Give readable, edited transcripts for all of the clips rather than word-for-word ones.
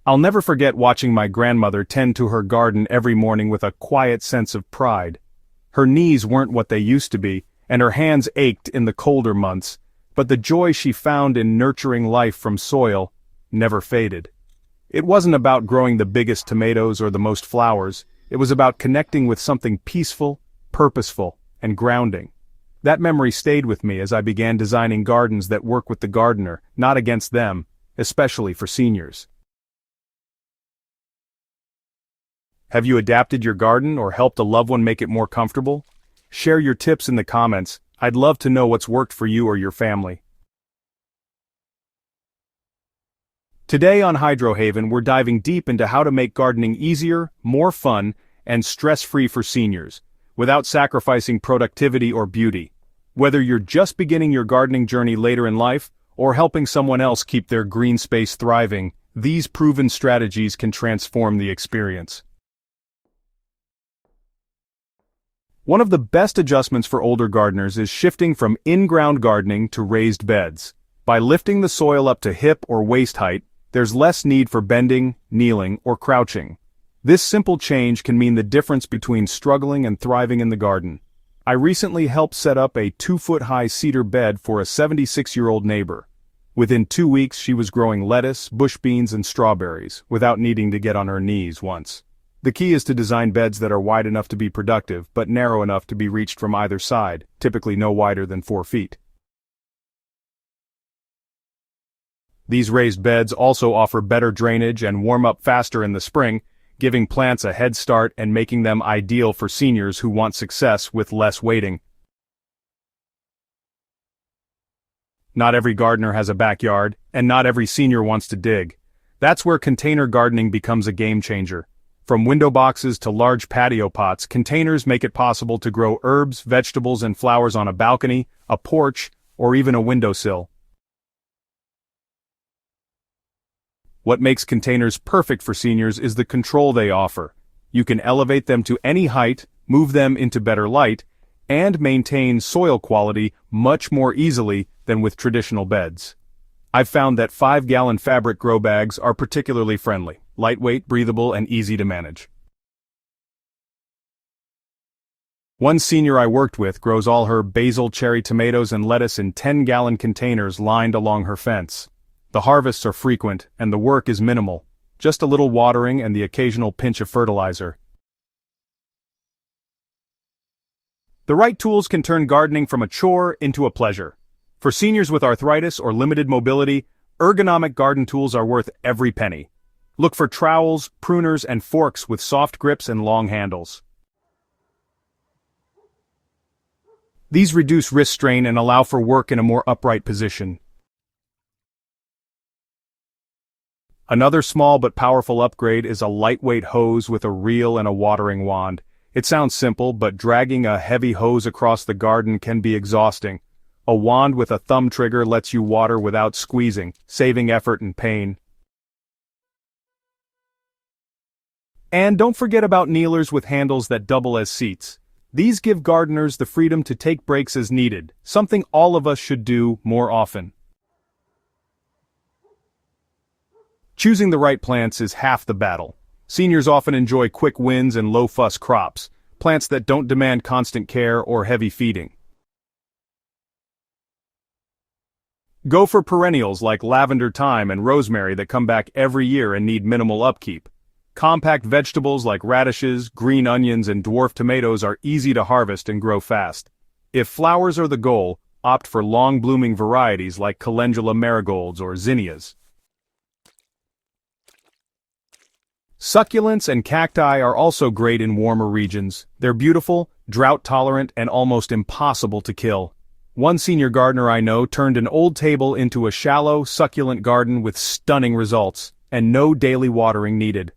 I'll never forget watching my grandmother tend to her garden every morning with a quiet sense of pride. Her knees weren't what they used to be, and her hands ached in the colder months, but the joy she found in nurturing life from soil never faded. It wasn't about growing the biggest tomatoes or the most flowers, it was about connecting with something peaceful, purposeful, and grounding. That memory stayed with me as I began designing gardens that work with the gardener, not against them, especially for seniors. Have you adapted your garden or helped a loved one make it more comfortable? Share your tips in the comments. I'd love to know what's worked for you or your family. Today on Hydrohaven, we're diving deep into how to make gardening easier, more fun, and stress-free for seniors, without sacrificing productivity or beauty. Whether you're just beginning your gardening journey later in life, or helping someone else keep their green space thriving, these proven strategies can transform the experience. One of the best adjustments for older gardeners is shifting from in-ground gardening to raised beds. By lifting the soil up to hip or waist height, there's less need for bending, kneeling, or crouching. This simple change can mean the difference between struggling and thriving in the garden. I recently helped set up a 2-foot-high cedar bed for a 76-year-old neighbor. Within 2 weeks she was growing lettuce, bush beans, and strawberries, without needing to get on her knees once. The key is to design beds that are wide enough to be productive, but narrow enough to be reached from either side, typically no wider than 4 feet. These raised beds also offer better drainage and warm up faster in the spring, giving plants a head start and making them ideal for seniors who want success with less waiting. Not every gardener has a backyard, and not every senior wants to dig. That's where container gardening becomes a game changer. From window boxes to large patio pots, containers make it possible to grow herbs, vegetables, and flowers on a balcony, a porch, or even a windowsill. What makes containers perfect for seniors is the control they offer. You can elevate them to any height, move them into better light, and maintain soil quality much more easily than with traditional beds. I've found that 5-gallon fabric grow bags are particularly friendly, lightweight, breathable, and easy to manage. One senior I worked with grows all her basil, cherry tomatoes, and lettuce in 10-gallon containers lined along her fence. The harvests are frequent, and the work is minimal, just a little watering and the occasional pinch of fertilizer. The right tools can turn gardening from a chore into a pleasure. For seniors with arthritis or limited mobility, ergonomic garden tools are worth every penny. Look for trowels, pruners, and forks with soft grips and long handles. These reduce wrist strain and allow for work in a more upright position. Another small but powerful upgrade is a lightweight hose with a reel and a watering wand. It sounds simple, but dragging a heavy hose across the garden can be exhausting. A wand with a thumb trigger lets you water without squeezing, saving effort and pain. And don't forget about kneelers with handles that double as seats. These give gardeners the freedom to take breaks as needed, something all of us should do more often. Choosing the right plants is half the battle. Seniors often enjoy quick wins and low-fuss crops, plants that don't demand constant care or heavy feeding. Go for perennials like lavender, thyme, and rosemary that come back every year and need minimal upkeep. Compact vegetables like radishes, green onions, and dwarf tomatoes are easy to harvest and grow fast. If flowers are the goal, opt for long-blooming varieties like calendula marigolds or zinnias. Succulents and cacti are also great in warmer regions. They're beautiful, drought-tolerant, and almost impossible to kill. One senior gardener I know turned an old table into a shallow, succulent garden with stunning results, and no daily watering needed.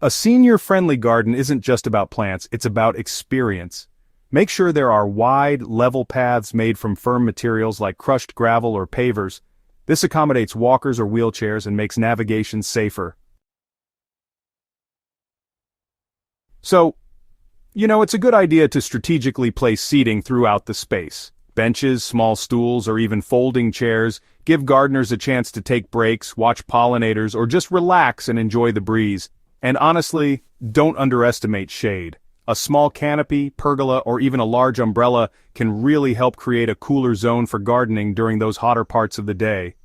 A senior-friendly garden isn't just about plants, it's about experience. Make sure there are wide, level paths made from firm materials like crushed gravel or pavers. This accommodates walkers or wheelchairs and makes navigation safer. So, it's a good idea to strategically place seating throughout the space. Benches, small stools, or even folding chairs give gardeners a chance to take breaks, watch pollinators, or just relax and enjoy the breeze. And honestly, don't underestimate shade. A small canopy, pergola, or even a large umbrella can really help create a cooler zone for gardening during those hotter parts of the day.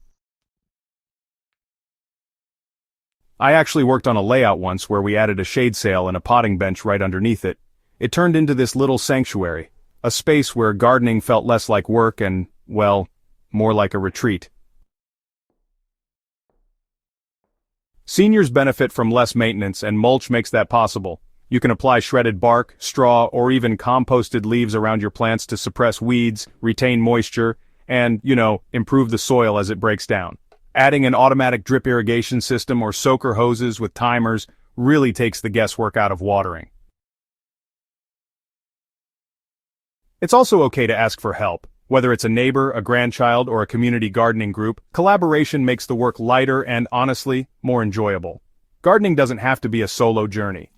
I actually worked on a layout once where we added a shade sail and a potting bench right underneath it. It turned into this little sanctuary, a space where gardening felt less like work and, well, more like a retreat. Seniors benefit from less maintenance, and mulch makes that possible. You can apply shredded bark, straw, or even composted leaves around your plants to suppress weeds, retain moisture, and, improve the soil as it breaks down. Adding an automatic drip irrigation system or soaker hoses with timers really takes the guesswork out of watering. It's also okay to ask for help. Whether it's a neighbor, a grandchild, or a community gardening group, collaboration makes the work lighter and, honestly, more enjoyable. Gardening doesn't have to be a solo journey.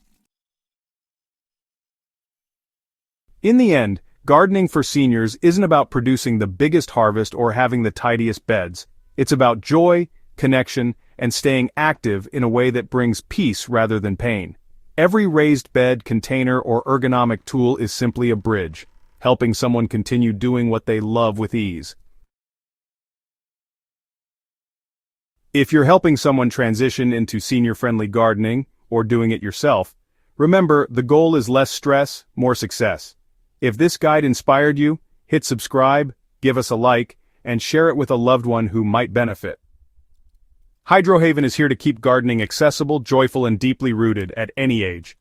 In the end, gardening for seniors isn't about producing the biggest harvest or having the tidiest beds. It's about joy, connection, and staying active in a way that brings peace rather than pain. Every raised bed, container, or ergonomic tool is simply a bridge, helping someone continue doing what they love with ease. If you're helping someone transition into senior-friendly gardening, or doing it yourself, remember the goal is less stress, more success. If this guide inspired you, hit subscribe, give us a like, and share it with a loved one who might benefit. Hydrohaven is here to keep gardening accessible, joyful, and deeply rooted at any age.